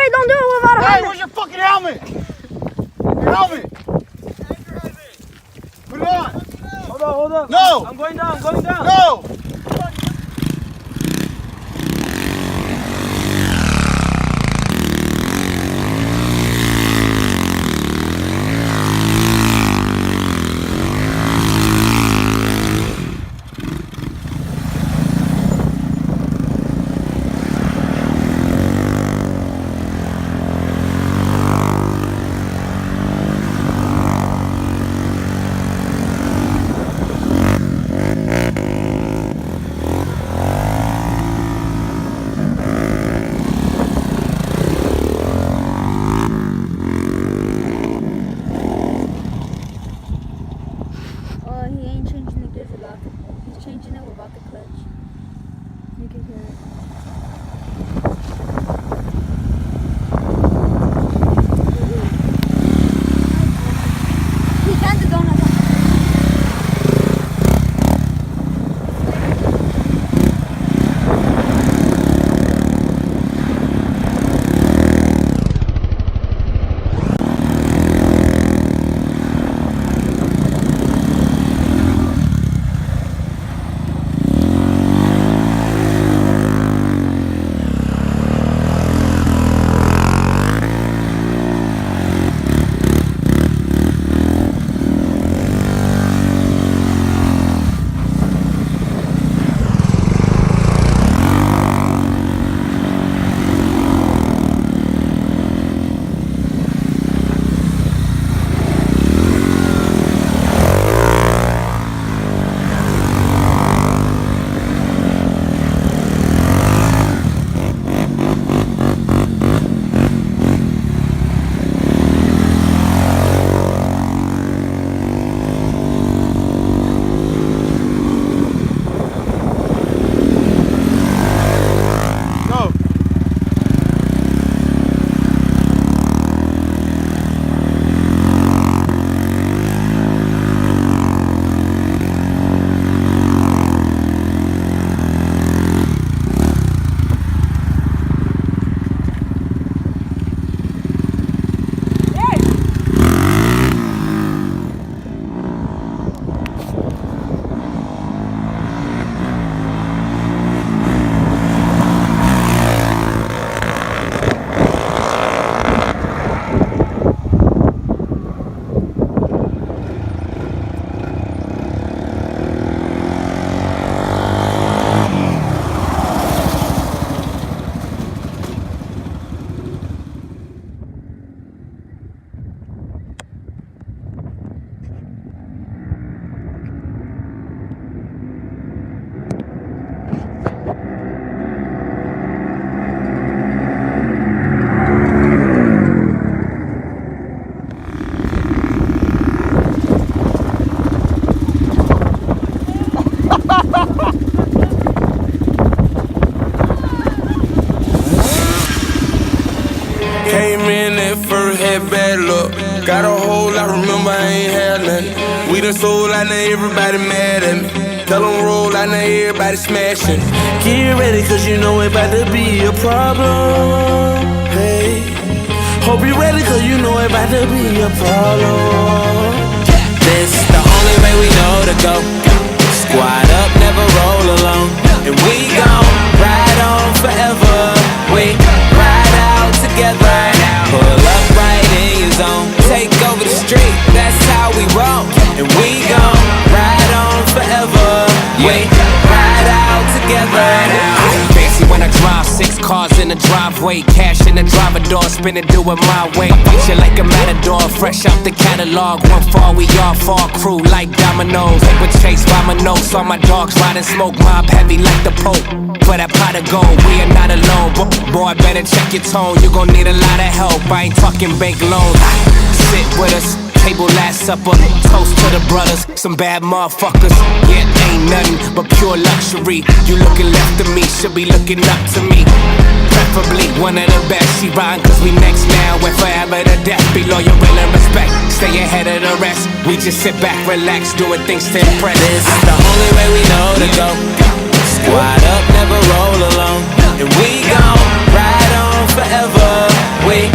Don't do it without a helmet. Hey, where's your fucking helmet? Your helmet. Put it on. Hold on. No. I'm going down. No. He ain't changing the gears without the, he's changing it without the clutch. You can hear it. He got the donut. Came in at first, had bad luck. Got a hole, I remember I ain't had nothing. We done sold, I know everybody mad at me. Tell them roll, I know everybody smashing. Get ready, cause you know it about to be a problem. Hey, hope you ready, cause you know it about to be a problem. This the only way we know to go. Squad up, never roll alone. And we gon' ride on forever. We ride out together. Pull up right in your zone. Take over the street, that's how we roll. And we gon' ride on forever. We ride out together. Fancy when I drive 6 cars in the driveway. Cash in the driver door, spin it, do it my way. Treat you like a matador, fresh out the catalog. One fall, we all fall, crew like dominoes. Paper chase by my nose, saw my dogs riding smoke, mob heavy like the Pope. For that pot of gold, we are not alone. Boy, better check your tone, you gon' need a lot of help. I ain't talking bank loans. Sit with us, table last supper. Toast to the brothers, some bad motherfuckers. Yeah, ain't nothing but pure luxury. You looking left of me, should be looking up to me. Preferably one of the best. She riding cause we next now. We're forever to death. Be loyal, real and respect. Stay ahead of the rest. We just sit back, relax, doing things to impress. This is the only way we know to go. Squad up, never roll alone. And we gon' ride on forever. We